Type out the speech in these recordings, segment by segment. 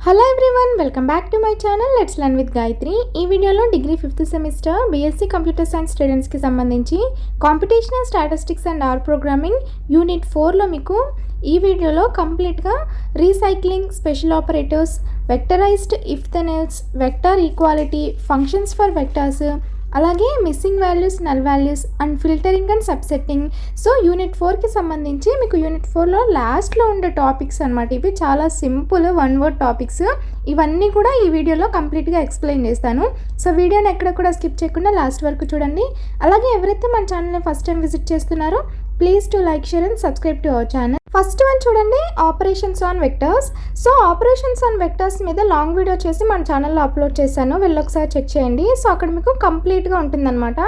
Hello everyone, welcome back to my channel let's learn with Gayatri. ఈ వీడియోలో degree 5th semester BSc computer science స్టూడెంట్స్కి సంబంధించి competitional statistics and R programming unit 4లో మీకు ఈ వీడియోలో కంప్లీట్గా recycling, special operators, vectorized if then else, vector equality, functions for vectors, అలాగే missing values, null values and filtering and subsetting. So unit 4కి సంబంధించి మీకు యూనిట్ 4లో లాస్ట్లో ఉండే టాపిక్స్ అనమాట. ఇవి చాలా సింపుల్ 1 word టాపిక్స్. ఇవన్నీ కూడా ఈ వీడియోలో కంప్లీట్గా ఎక్స్ప్లెయిన్ చేస్తాను. సో వీడియోని ఎక్కడ కూడా స్కిప్ చేయకుండా లాస్ట్ వరకు చూడండి. అలాగే ఎవరైతే మన ఛానల్ని ఫస్ట్ టైం విజిట్ చేస్తున్నారో please to like, share and subscribe to our channel. First one చూడండి, operations on vectors. So operations on vectors మీద లాంగ్ వీడియో చేసి మన ఛానల్లో అప్లోడ్ చేశాను, వెళ్ళి ఒకసారి చెక్ చేయండి. సో అక్కడ మీకు కంప్లీట్గా ఉంటుందన్నమాట.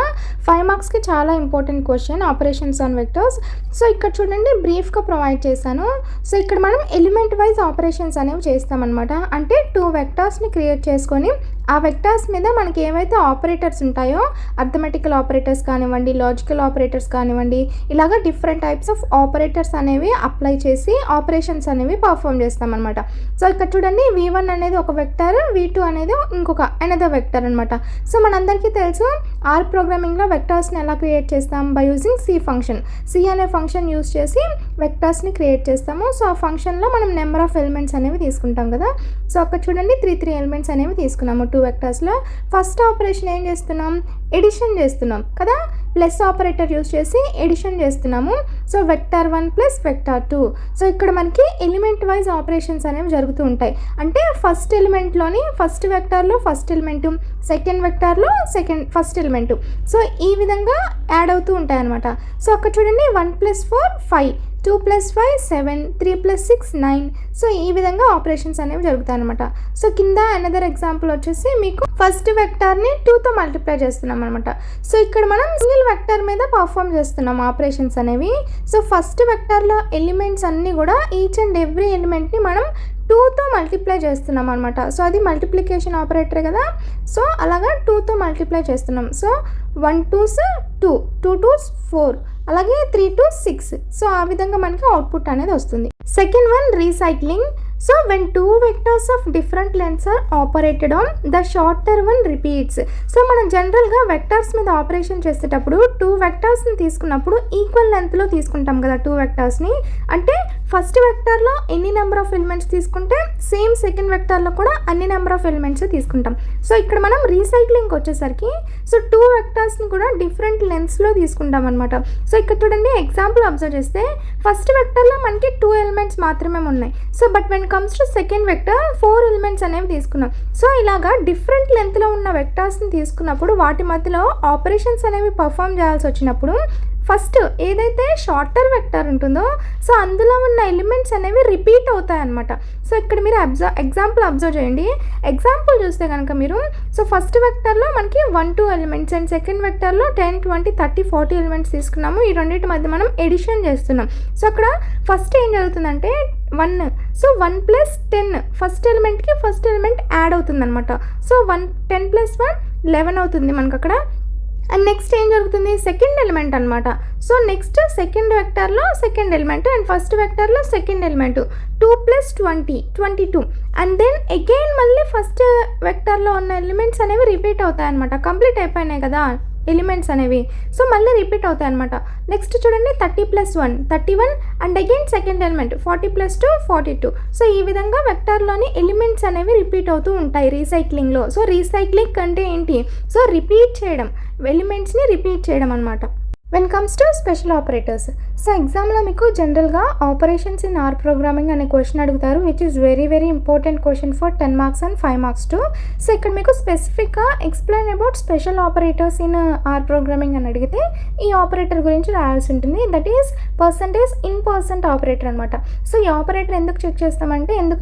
5 మార్క్స్కి చాలా important question operations on vectors. So ఇక్కడ చూడండి, బ్రీఫ్గా ప్రొవైడ్ చేశాను. సో ఇక్కడ మనం ఎలిమెంట్ వైజ్ ఆపరేషన్స్ అనేవి చేస్తామన్నమాట. అంటే 2 వెక్టర్స్ని క్రియేట్ చేసుకొని ఆ వెక్టర్స్ మీద మనకి ఏవైతే ఆపరేటర్స్ ఉంటాయో, అర్థమెటికల్ ఆపరేటర్స్ కానివ్వండి, లాజికల్ ఆపరేటర్స్ కానివ్వండి, ఇలాగ డిఫరెంట్ టైప్స్ ఆఫ్ ఆపరేటర్స్ అనేవి అప్లై చేసి ఆపరేషన్స్ అనేవి పర్ఫామ్ చేస్తామన్నమాట. సో ఇక్కడ చూడండి, V1 అనేది ఒక వెక్టర్, V2 అనేది ఇంకొక అనదర్ వెక్టర్ అనమాట. సో మనందరికీ తెలుసు ఆర్ ప్రోగ్రామింగ్లో వెక్టర్స్ని ఎలా క్రియేట్ చేస్తాం, by using C function. C అనే ఫంక్షన్ యూజ్ చేసి వెక్టర్స్ని క్రియేట్ చేస్తాము. సో ఆ ఫంక్షన్లో మనం నెంబర్ ఆఫ్ ఎలిమెంట్స్ అనేవి తీసుకుంటాం కదా. సో అక్కడ చూడండి, 3 ఎలిమెంట్స్ అనేవి తీసుకున్నాము 2 వెక్టర్స్లో. ఫస్ట్ ఆపరేషన్ ఏం చేస్తున్నాం, ఎడిషన్ చేస్తున్నాం కదా. ప్లస్ ఆపరేటర్ యూజ్ చేసి ఎడిషన్ చేస్తున్నాము. So vector 1 plus vector 2. So ఇక్కడ మనకి ఎలిమెంట్ వైజ్ ఆపరేషన్స్ అనేవి జరుగుతూ ఉంటాయి. అంటే ఫస్ట్ ఎలిమెంట్లోని ఫస్ట్ వెక్టర్లో ఫస్ట్ ఎలిమెంటు, సెకండ్ వెక్టర్లో ఫస్ట్ ఎలిమెంటు. సో ఈ విధంగా యాడ్ అవుతూ ఉంటాయి అనమాట. సో అక్కడ చూడండి, 1 + 4 5, 2 + 5 7, 3 + 6 9. సో ఈ విధంగా ఆపరేషన్స్ అనేవి జరుగుతాయి అనమాట. సో కింద అనదర్ ఎగ్జాంపుల్ వచ్చేసి మీకు ఫస్ట్ వెక్టర్ని 2తో మల్టిప్లై చేస్తున్నాం అనమాట. సో ఇక్కడ మనం సింగిల్ వెక్టర్ మీద పర్ఫామ్ చేస్తున్నాం ఆపరేషన్స్ అనేవి. సో ఫస్ట్ వెక్టర్లో ఎలిమెంట్స్ అన్నీ కూడా ఈచ్ అండ్ ఎవ్రీ ఎలిమెంట్ని మనం 2తో మల్టిప్లై చేస్తున్నాం అనమాట. సో అది మల్టిప్లికేషన్ ఆపరేటర్ కదా. సో అలాగా 2తో మల్టిప్లై చేస్తున్నాం. సో 1 2s 2, 2 2s 4, అలాగే 3 2 6. సో ఆ విధంగా మనకి అవుట్పుట్ అనేది వస్తుంది. Second one, recycling. So when 2 vectors of different lengths are operated on, the shorter one repeats. So మనం జనరల్గా వెక్టర్స్ మీద ఆపరేషన్ చేసేటప్పుడు 2 వెక్టర్స్ని తీసుకున్నప్పుడు ఈక్వల్ లెంత్లో తీసుకుంటాం కదా 2 వెక్టర్స్ని. అంటే ఫస్ట్ వెక్టర్లో ఎన్ని నెంబర్ ఆఫ్ ఎలిమెంట్స్ తీసుకుంటే సేమ్ సెకండ్ వెక్టర్లో కూడా అన్ని నెంబర్ ఆఫ్ ఎలిమెంట్స్ తీసుకుంటాం. సో ఇక్కడ మనం రీసైక్లింగ్కి వచ్చేసరికి సో 2 వెక్టర్స్ని కూడా డిఫరెంట్ లెంత్స్లో తీసుకుంటాం అనమాట. సో ఇక్కడ చూడండి, ఎగ్జాంపుల్ అబ్జర్వ్ చేస్తే ఫస్ట్ వెక్టర్లో మనకి 2 ఎలిమెంట్స్ మాత్రమే ఉన్నాయి. So but when comes to second vector 4 elements అనేవి తీసుకున్నాం. సో ఇలాగా డిఫరెంట్ లెంత్లో ఉన్న వెక్టర్స్ని తీసుకున్నప్పుడు వాటి మధ్యలో ఆపరేషన్స్ అనేవి పర్ఫామ్ చేయాల్సి వచ్చినప్పుడు ఫస్ట్ ఏదైతే షార్టర్ వెక్టర్ ఉంటుందో సో అందులో ఉన్న ఎలిమెంట్స్ అనేవి రిపీట్ అవుతాయి అనమాట. సో ఇక్కడ మీరు ఎగ్జాంపుల్ అబ్జర్వ్ చేయండి. ఎగ్జాంపుల్ చూస్తే కనుక మీరు సో ఫస్ట్ వెక్టర్లో మనకి 1 2 ఎలిమెంట్స్ అండ్ సెకండ్ వెక్టర్లో 10 20 30 40 ఎలిమెంట్స్ తీసుకున్నాము. ఈ రెండింటి మధ్య మనం ఎడిషన్ చేస్తున్నాం. సో అక్కడ ఫస్ట్ ఏం జరుగుతుందంటే 1. సో 1 + 10, ఫస్ట్ ఎలిమెంట్కి ఫస్ట్ ఎలిమెంట్ యాడ్ అవుతుంది అనమాట. సో 10 + 1 11 అవుతుంది మనకు అక్కడ. అండ్ నెక్స్ట్ ఏం జరుగుతుంది, సెకండ్ ఎలిమెంట్ అనమాట. సో నెక్స్ట్ సెకండ్ వెక్టర్లో సెకండ్ ఎలిమెంట్ అండ్ ఫస్ట్ వెక్టర్లో second element 2 + 20 22. And then again మళ్ళీ ఫస్ట్ వెక్టర్లో ఉన్న ఎలిమెంట్స్ అనేవి రిపీట్ అవుతాయి అనమాట. కంప్లీట్ అయిపోయినాయి కదా ఎలిమెంట్స్ అనేవి. సో మళ్ళీ రిపీట్ అవుతాయి అనమాట. నెక్స్ట్ చూడండి, 30 + 1 31 and again second element 40 + 2 42. So ఈ విధంగా వెక్టర్లోని ఎలిమెంట్స్ అనేవి రిపీట్ అవుతూ ఉంటాయి రీసైక్లింగ్లో. సో రీసైక్లింగ్ అంటే ఏంటి, సో రిపీట్ చేయడం, ఎలిమెంట్స్ని రిపీట్ చేయడం అనమాట. When comes to special operators. So ఎగ్జామ్లో మీకు జనరల్గా ఆపరేషన్స్ ఇన్ ఆర్ ప్రోగ్రామింగ్ అనే క్వశ్చన్ అడుగుతారు, which is very very important question for 10 marks and 5 marks too. So ఇక్కడ మీకు స్పెసిఫిక్గా explain about special operators in R programming అని అడిగితే ఈ ఆపరేటర్ గురించి రాయాల్సి ఉంటుంది. దట్ ఈస్ %in% ఆపరేటర్ అనమాట. సో ఈ ఆపరేటర్ ఎందుకు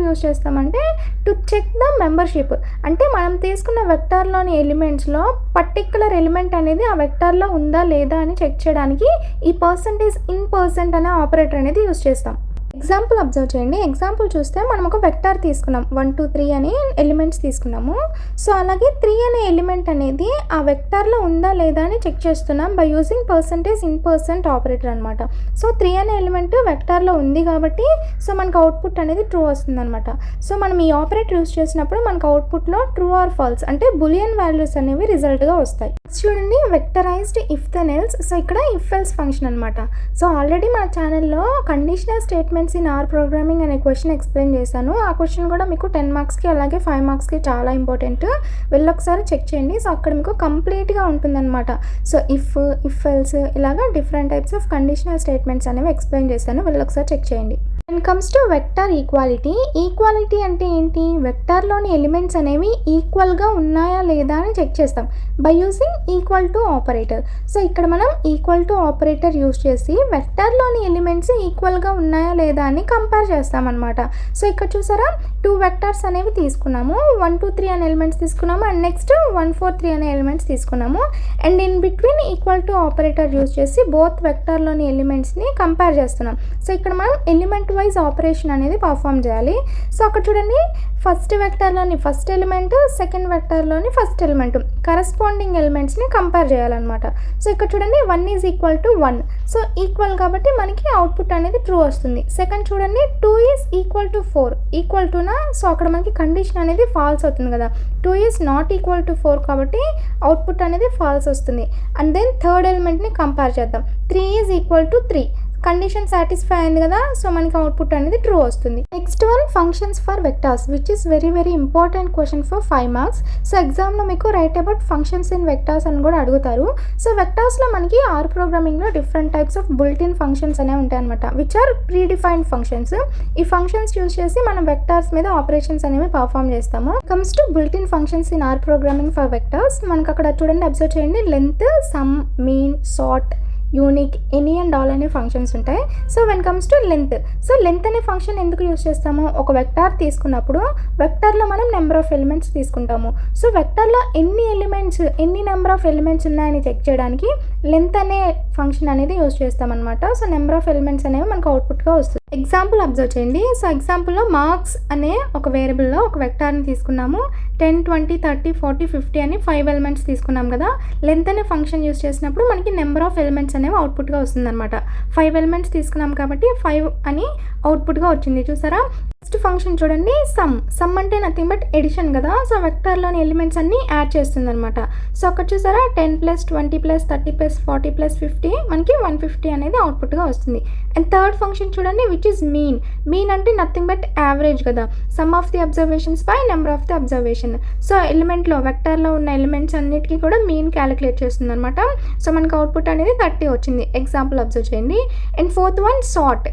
యూజ్ చేస్తామంటే టు చెక్ ద మెంబర్షిప్. అంటే మనం తీసుకున్న వెక్టార్లోని ఎలిమెంట్స్లో పర్టిక్యులర్ ఎలిమెంట్ అనేది ఆ వెక్టార్లో ఉందా లేదా అని చెక్ చేయడానికి ఈ %in% అనే ఆపరేటర్ అనేది యూజ్ చేస్తాం. ఎగ్జాంపుల్ అబ్జర్వ్ చేయండి. ఎగ్జాంపుల్ చూస్తే మనం ఒక వెక్టార్ తీసుకున్నాం. 1, 2, 3 అని ఎలిమెంట్స్ తీసుకున్నాము. సో అలాగే 3 అనే ఎలిమెంట్ అనేది ఆ వెక్టార్లో ఉందా లేదా అని చెక్ చేస్తున్నాం by using percentage in percent operator అనమాట. సో 3 అనే ఎలిమెంట్ వెక్టార్లో ఉంది కాబట్టి సో మనకు అవుట్పుట్ అనేది ట్రూ వస్తుంది అనమాట. సో మనం ఈ ఆపరేటర్ యూస్ చేసినప్పుడు మనకు అవుట్పుట్లో ట్రూ ఆర్ ఫాల్స్ అంటే బులియన్ వాల్యూస్ అనేవి రిజల్ట్గా వస్తాయి. చూడండి vectorized if then else. So ఇక్కడ ఇఫ్ ఎల్స్ ఫంక్షన్ అనమాట. సో ఆల్రెడీ మన ఛానల్లో conditional statements in R programming అనే క్వశ్చన్ ఎక్స్ప్లెయిన్ చేశాను. ఆ క్వశ్చన్ కూడా మీకు 10 మార్క్స్కి అలాగే 5 మార్క్స్కి చాలా ఇంపార్టెంట్. వెళ్ళి ఒకసారి చెక్ చేయండి. సో అక్కడ మీకు కంప్లీట్గా ఉంటుందన్నమాట. సో ఇఫ్ ఎల్స్ ఇలాగా different types of conditional statements అనేవి ఎక్స్ప్లెయిన్ చేశాను. వెళ్ళి ఒకసారి చెక్ చేయండి. When comes to vector equality. Equality అంటే ఏంటి? వెక్టార్లోని ఎలిమెంట్స్ అనేవి ఈక్వల్గా ఉన్నాయా లేదా అని చెక్ చేస్తాం by using equal to operator. So ఇక్కడ మనం ఈక్వల్ టు ఆపరేటర్ యూజ్ చేసి వెక్టార్లోని ఎలిమెంట్స్ ఈక్వల్గా ఉన్నాయా లేదా అని కంపేర్ చేస్తామన్నమాట. సో ఇక్కడ చూసారా 2 వెక్టార్స్ అనేవి తీసుకున్నాము. 1, 2, 3 అనే ఎలిమెంట్స్ తీసుకున్నాము అండ్ నెక్స్ట్ 1, 4, 3 అనే ఎలిమెంట్స్ తీసుకున్నాము. And in between equal to operator use చేసి బోత్ వెక్టార్లోని ఎలిమెంట్స్ని కంపేర్ చేస్తున్నాం. సో ఇక్కడ మనం ఎలిమెంట్ వైజ్ ఆపరేషన్ అనేది పర్ఫామ్ చేయాలి. సో అక్కడ చూడండి ఫస్ట్ వెక్టార్లోని ఫస్ట్ ఎలిమెంట్, సెకండ్ వెక్టార్లోని ఫస్ట్ ఎలిమెంట్ కరస్పాండింగ్ ఎలిమెంట్స్ని కంపేర్ చేయాలన్నమాట. సో ఇక్కడ చూడండి 1 is equal to 1. So equal కాబట్టి మనకి అవుట్పుట్ అనేది ట్రూ వస్తుంది. సెకండ్ చూడండి 2 ఈజ్ ఈక్వల్ టు 4 ఈక్వల్ టునా. సో అక్కడ మనకి కండిషన్ అనేది ఫాల్స్ అవుతుంది కదా. 2 ఈజ్ నాట్ ఈక్వల్ టు 4 కాబట్టి అవుట్పుట్ అనేది ఫాల్స్ వస్తుంది. అండ్ దెన్ థర్డ్ ఎలిమెంట్ని కంపేర్ చేద్దాం. 3 is equal to 3 condition satisfy అయింది కదా. సో మనకి అవుట్పుట్ అనేది ట్రూ వస్తుంది. Next one functions for vectors which is very very important question for 5 marks. So ఎగ్జామ్లో మీకు write about functions in vectors అని కూడా అడుగుతారు. సో వెక్టార్స్లో మనకి ఆర్ ప్రోగ్రామింగ్లో different types of built in functions అనేవి ఉంటాయి అనమాట which are predefined functions. ఈ ఫంక్షన్స్ యూజ్ చేసి మనం వెక్టార్స్ మీద ఆపరేషన్స్ అనేవి పర్ఫామ్ చేస్తాము. Comes to built in functions in R programming for vectors. మనకు అక్కడ చూడండి అబ్జర్వ్ చేయండి. Length, sum, mean, sort, unique, any and all అనే ఫంక్షన్స్ ఉంటాయి. So when comes to length. So length అనే ఫంక్షన్ ఎందుకు యూజ్ చేస్తాము? ఒక వెక్టార్ తీసుకున్నప్పుడు వెక్టార్లో మనం నెంబర్ ఆఫ్ ఎలిమెంట్స్ తీసుకుంటాము. సో వెక్టార్లో ఎన్ని నెంబర్ ఆఫ్ ఎలిమెంట్స్ ఉన్నాయని చెక్ చేయడానికి లెంత్ అనే ఫంక్షన్ అనేది యూజ్ చేస్తామన్నమాట. సో నెంబర్ ఆఫ్ ఎలిమెంట్స్ అనేవి మనకు అవుట్పుట్గా వస్తుంది. ఎగ్జాంపుల్ అబ్జర్వ్ చేయండి. సో ఎగ్జాంపుల్లో మార్క్స్ అనే ఒక వేరియబుల్లో ఒక వెక్టార్ని తీసుకున్నాము. 10, 20, 30, 40, 50 అని 5 ఎలిమెంట్స్ తీసుకున్నాం కదా. లెంత్ అనే ఫంక్షన్ యూజ్ చేసినప్పుడు మనకి నెంబర్ ఆఫ్ ఎలిమెంట్స్ అనేవి అవుట్పుట్గా వస్తుంది అనమాట. 5 ఎలిమెంట్స్ తీసుకున్నాం కాబట్టి 5 అని అవుట్పుట్గా వచ్చింది. చూసారా? నెక్స్ట్ ఫంక్షన్ చూడండి సమ్ అంటే నథింగ్ బట్ ఎడిషన్ కదా. సో వెక్టార్లోని ఎలిమెంట్స్ అన్ని యాడ్ చేస్తుంది అనమాట. సో అక్కడ చూసారా 10 + 20 + 30 + 40 + 50 మనకి 150 అనేది అవుట్పుట్గా వస్తుంది. అండ్ థర్డ్ ఫంక్షన్ చూడండి విచ్ ఇస్ మీన్ అంటే నథింగ్ బట్ యావరేజ్ కదా. Sum of the observations by number of the observation. So ఎలిమెంట్లో వెక్టార్లో ఉన్న ఎలిమెంట్స్ అన్నిటికీ కూడా మీన్ క్యాలిక్యులేట్ చేస్తుంది అనమాట. సో మనకు అవుట్పుట్ అనేది 30 వచ్చింది. ఎగ్జాంపుల్ అబ్జర్వ్ చేయండి. అండ్ ఫోర్త్ వన్ సార్ట్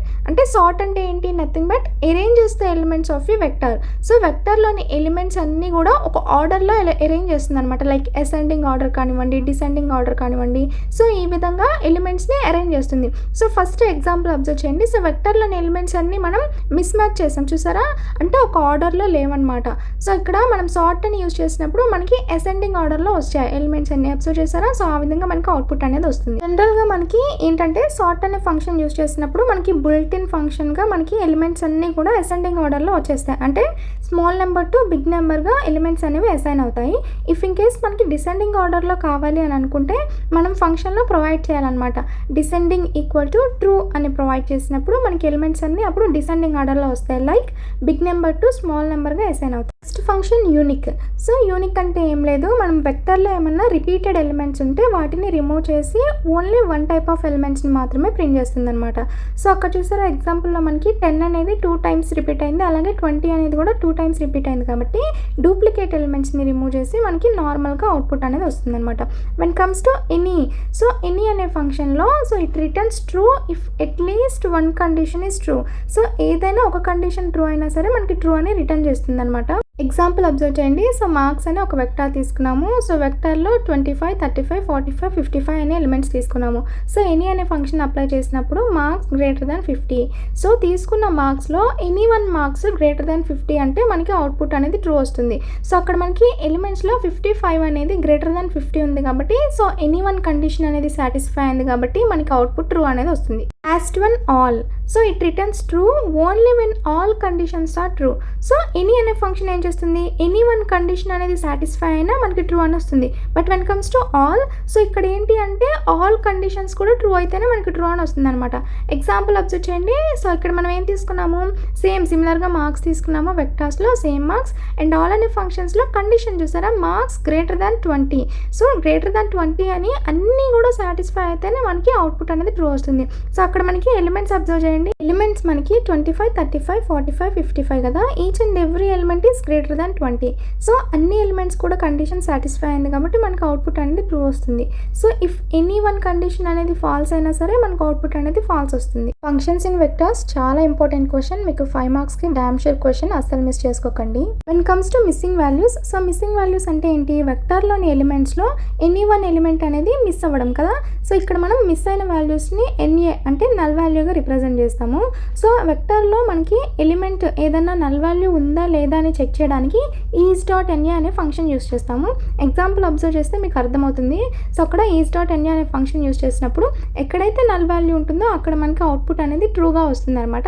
అంటే ఏంటి? నథింగ్ బట్ అరేంజ్ చేస్తే elements of the vector. So వెక్టార్లోని ఎలిమెంట్స్ అన్నీ కూడా ఒక ఆర్డర్లో అరేంజ్ చేస్తుంది అనమాట. లైక్ అసెండింగ్ ఆర్డర్ కానివ్వండి, డిసెండింగ్ ఆర్డర్ కానివ్వండి. సో ఈ విధంగా ఎలిమెంట్స్ని అరేంజ్ చేస్తుంది. సో ఫస్ట్ ఎగ్జాంపుల్ అబ్జర్వ్ చేయండి. సో వెక్టార్లోని ఎలిమెంట్స్ అన్నీ మనం మిస్ మ్యాచ్ చేసాం చూసారా, అంటే ఒక ఆర్డర్లో లేవన్నమాట. సో ఇక్కడ మనం సార్ట్ అని యూజ్ చేసినప్పుడు మనకి అసెండింగ్ ఆర్డర్లో వచ్చాయి ఎలిమెంట్స్ అన్ని. అబ్జర్వ్ చేసారా? సో ఆ విధంగా మనకి అవుట్పుట్ అనేది వస్తుంది. జనరల్గా మనకి ఏంటంటే సార్ట్ అనే ఫంక్షన్ యూజ్ చేసినప్పుడు మనకి బుల్టిన్ ఫంక్షన్గా మనకి ఎలిమెంట్స్ అన్నీ కూడా అసెండింగ్ ఆర్డర్లో వచ్చేస్తాయి. అంటే స్మాల్ నెంబర్ టు బిగ్ నెంబర్గా ఎలిమెంట్స్ అనేవి అసైన్ అవుతాయి. ఇఫ్ ఇన్ కేస్ మనకి డిసెండింగ్ ఆర్డర్లో కావాలి అని అనుకుంటే మనం ఫంక్షన్లో ప్రొవైడ్ చేయాలన్నమాట. డిసెండింగ్ ఈక్వల్ టు ట్రూ అని ప్రొవైడ్ చేసినప్పుడు మనకి ఎలిమెంట్స్ అన్నీ అప్పుడు డిసెండింగ్ ఆర్డర్లో వస్తాయి. Like big number to small నెంబర్గా అసైన్ అవుతాయి. Next function unique. So unique అంటే ఏం లేదు, మనం వెక్టర్లో ఏమన్నా రిపీటెడ్ ఎలిమెంట్స్ ఉంటే వాటిని రిమూవ్ చేసి ఓన్లీ 1 టైప్ ఆఫ్ ఎలిమెంట్స్ని మాత్రమే ప్రింట్ చేస్తుంది అనమాట. సో అక్కడ చూసారా ఎగ్జాంపుల్లో మనకి 10 అనేది 2 టైమ్స్ రిపీట్ అయింది, అలాగే 20 అనేది కూడా 2 టైమ్స్ రిపీట్ అయింది. కాబట్టి డూప్లికేట్ ఎలిమెంట్స్ని రిమూవ్ చేసి మనకి నార్మల్గా అవుట్పుట్ అనేది వస్తుంది అనమాట. When comes to any. So any అనే ఫంక్షన్లో so it returns true if at least 1 condition is true. So ఏదైనా ఒక కండిషన్ ట్రూ అయినా సరే మనకి ట్రూ అని రిటర్న్ చేస్తుంది అనమాట. ఎగ్జాంపుల్ అబ్జర్వ్ చేయండి. సో మార్క్స్ అని ఒక వెక్టార్ తీసుకున్నాము. సో వెక్టార్లో 25, 35, 45, 55 అనే ఎలిమెంట్స్ తీసుకున్నాము. సో ఎనీ అనే ఫంక్షన్ అప్లై చేసినప్పుడు మార్క్స్ గ్రేటర్ దాన్ 50. సో తీసుకున్న మార్క్స్లో ఎనీ 1 మార్క్స్ గ్రేటర్ దాన్ 50 అంటే మనకి అవుట్పుట్ అనేది ట్రూ వస్తుంది. సో అక్కడ మనకి ఎలిమెంట్స్లో 55 అనేది గ్రేటర్ దాన్ 50 ఉంది కాబట్టి సో ఎనీ 1 కండిషన్ అనేది సాటిస్ఫై అయింది కాబట్టి మనకి అవుట్పుట్ ట్రూ అనేది వస్తుంది. one all. So it returns true only when all conditions are true. So any అనే ఫంక్షన్ ఏం చేస్తుంది, ఎనీ వన్ కండిషన్ అనేది సాటిస్ఫై అయినా మనకి ట్రూ అని వస్తుంది. But when comes to all, so ఇక్కడ ఏంటి అంటే ఆల్ కండిషన్స్ కూడా ట్రూ అయితేనే మనకి ట్రూ అని వస్తుంది అనమాట. ఎగ్జాంపుల్ అబ్జర్వ్ చేయండి. సో ఇక్కడ మనం ఏం తీసుకున్నాము, సేమ్ సిమిలర్గా మార్క్స్ తీసుకున్నాము వెక్టార్స్లో సేమ్ మార్క్స్ అండ్ ఆల్ అనే ఫంక్షన్స్లో కండిషన్ చూసారా, marks greater than 20. So greater than 20 అని అన్నీ కూడా సాటిస్ఫై అయితేనే మనకి అవుట్పుట్ అనేది ట్రూ వస్తుంది. సో అక్కడ మనకి ఎలిమెంట్స్ అబ్జర్వ్ చేయండి. ఎలిమెంట్స్ మనకి 25, 35, 45, 55 కదా. Each and every element is greater than 20. So అన్ని ఎలిమెంట్స్ కూడా కండిషన్ సాటిస్ఫై అయింది కాబట్టి మనకు అవుట్పుట్ అనేది ట్రూ వస్తుంది. So if any one condition అనేది ఫాల్స్ అయినా సరే మనకు అవుట్పుట్ అనేది ఫాల్స్ వస్తుంది. ఫంక్షన్స్ ఇన్ వెక్టర్స్ చాలా ఇంపార్టెంట్ క్వశ్చన్, మీకు 5 మార్క్స్కి డామ్ షూర్ క్వశ్చన్, అస్సలు మిస్ చేసుకోకండి. When comes to missing values, so missing values అంటే ఏంటి, వెక్టార్లోని ఎలిమెంట్స్లో ఎనీ వన్ ఎలిమెంట్ అనేది మిస్ అవ్వడం కదా. సో ఇక్కడ మనం మిస్ అయిన వాల్యూస్ని ఎన్ఏ అంటే నల్ వాల్యూగా రిప్రజెంట్ చేస్తాము. సో వెక్టర్లో మనకి ఎలిమెంట్ ఏదన్నా నల్ వాల్యూ ఉందా లేదా అని చెక్ చేయడానికి ఈజ్ డాట్ ఎన్ఏ అనే ఫంక్షన్ యూస్ చేస్తాము. ఎగ్జాంపుల్ అబ్జర్వ్ చేస్తే మీకు అర్థమవుతుంది. సో అక్కడ ఈజ్ డాట్ ఎన్ఏ అనే ఫంక్షన్ యూస్ చేసినప్పుడు ఎక్కడైతే నల్ వాల్యూ ఉంటుందో అక్కడ మనకి అవుట్పుట్ అనేది ట్రూగా వస్తుంది అనమాట.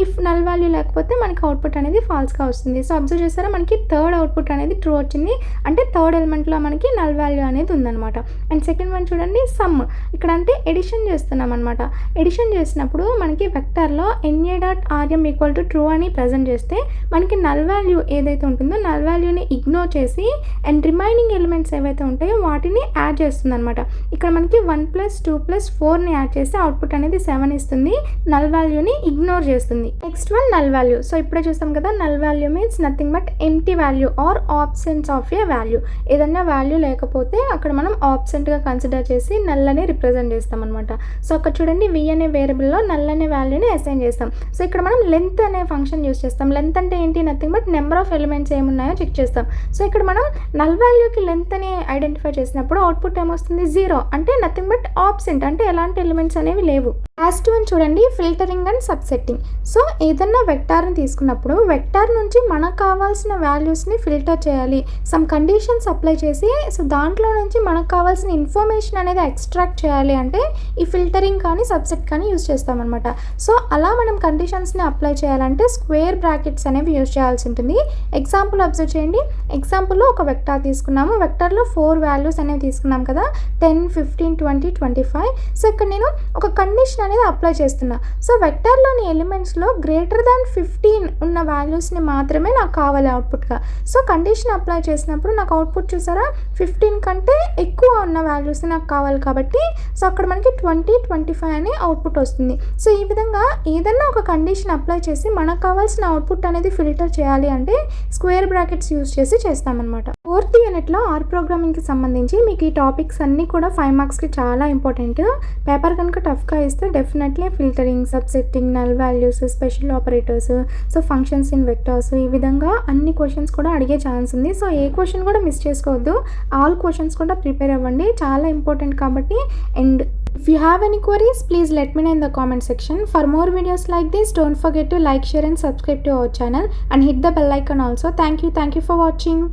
ఇఫ్ నల్ వాల్యూ లేకపోతే మనకి అవుట్పుట్ అనేది ఫాల్స్గా వస్తుంది. సో అబ్జర్వ్ చేస్తారా, మనకి థర్డ్ అవుట్పుట్ అనేది ట్రూ వచ్చింది, అంటే థర్డ్ ఎలిమెంట్లో మనకి నల్ వాల్యూ అనేది ఉందన్నమాట. అండ్ సెకండ్ వన్ చూడండి, సమ్. ఇక్కడ అంటే ఎడిషన్ చేస్తున్నాం అనమాట. ఎడిషన్ చేసినప్పుడు మనకి వెక్టర్లో NA dot RM equal to true అని ప్రజెంట్ చేస్తే మనకి నల్ వాల్యూ ఏదైతే ఉంటుందో నల్ వాల్యూని ఇగ్నోర్ చేసి అండ్ రిమైనింగ్ ఎలిమెంట్స్ ఏవైతే ఉంటాయో వాటిని యాడ్ చేస్తుంది అనమాట. ఇక్కడ మనకి 1 + 2 + 4ని యాడ్ చేస్తే అవుట్పుట్ అనేది 7 ఇస్తుంది, నల్ వాల్యూని ఇగ్నోర్ చేస్తుంది. Next one null value. So ఇప్పుడే చూస్తాం కదా, null value means nothing but empty value or absence of a value. ఏదన్నా వాల్యూ లేకపోతే అక్కడ మనం ఆబ్సెంట్గా కన్సిడర్ చేసి నల్ అని రిప్రజెంట్ చేస్తాం అనమాట. సో అక్కడ చూడండి, వి అనే వేరియబుల్లో నల్ అనే వాల్యూని అసైన్ చేస్తాం. సో ఇక్కడ మనం లెంత్ అనే ఫంక్షన్ యూస్ చేస్తాం. లెంత్ అంటే ఏంటి, nothing but number of elements ఏమున్నాయో చెక్ చేస్తాం. సో ఇక్కడ మనం నల్ వాల్యూకి లెంత్ అని ఐడెంటిఫై చేసినప్పుడు అవుట్పుట్ ఏమొస్తుంది, 0, అంటే నథింగ్ బట్ ఆబ్సెంట్, అంటే ఎలాంటి ఎలిమెంట్స్ అనేవి లేవు. లాస్ట్ వన్ చూడండి, ఫిల్టరింగ్ అండ్ సబ్సెట్టింగ్. సో ఏదన్నా వెక్టార్ని తీసుకున్నప్పుడు వెక్టార్ నుంచి మనకు కావాల్సిన వాల్యూస్ని ఫిల్టర్ చేయాలి, సమ్ కండిషన్స్ అప్లై చేసి సో దాంట్లో నుంచి మనకు కావాల్సిన ఇన్ఫర్మేషన్ అనేది ఎక్స్ట్రాక్ట్ చేయాలి అంటే ఈ ఫిల్టరింగ్ కానీ సబ్సెట్ కానీ యూస్ చేస్తామన్నమాట. సో అలా మనం కండిషన్స్ని అప్లై చేయాలంటే స్క్వేర్ బ్రాకెట్స్ అనేవి యూస్ చేయాల్సి ఉంటుంది. ఎగ్జాంపుల్ అబ్జర్వ్ చేయండి. ఎగ్జాంపుల్లో ఒక వెక్టార్ తీసుకున్నాము, వెక్టార్లో 4 వాల్యూస్ అనేవి తీసుకున్నాం కదా, 10, 15, 20, 25. సో ఇక్కడ నేను ఒక కండిషన్ అనేది అప్లై చేస్తున్నా. సో వెక్టార్లోని ఎలిమెంట్స్లో గ్రేటర్ దాన్ 15 ఉన్న వాల్యూస్ని మాత్రమే నాకు కావాలి అవుట్పుట్గా. సో కండిషన్ అప్లై చేసినప్పుడు నాకు అవుట్పుట్ చూసారా, 15 కంటే ఎక్కువ ఉన్న వాల్యూస్ నాకు కావాలి కాబట్టి సో అక్కడ మనకి 20, 25 అనే అవుట్పుట్ వస్తుంది. సో ఈ విధంగా ఏదన్నా ఒక కండిషన్ అప్లై చేసి మనకు కావాల్సిన అవుట్పుట్ అనేది ఫిల్టర్ చేయాలి అంటే స్క్వేర్ బ్రాకెట్స్ యూస్ చేసి చేస్తామన్నమాట. 4th యూనిట్లో ఆర్ ప్రోగ్రామింగ్కి సంబంధించి మీకు ఈ టాపిక్స్ అన్నీ కూడా 5 మార్క్స్కి చాలా ఇంపార్టెంట్. పేపర్ కనుక టఫ్గా ఇస్తే definitely filtering, సబ్సెట్టింగ్, null values, special operators, so functions in vectors, ఈ విధంగా అన్ని క్వశ్చన్స్ కూడా అడిగే ఛాన్స్ ఉంది. సో ఏ క్వశ్చన్ కూడా మిస్ చేసుకోవద్దు, ఆల్ క్వశ్చన్స్ కూడా ప్రిపేర్ అవ్వండి, చాలా ఇంపార్టెంట్ కాబట్టి. And if you have any queries, please let me know in the comment section. For more videos like this, don't forget to like, share and subscribe to our channel and hit the bell icon also. Thank you for watching.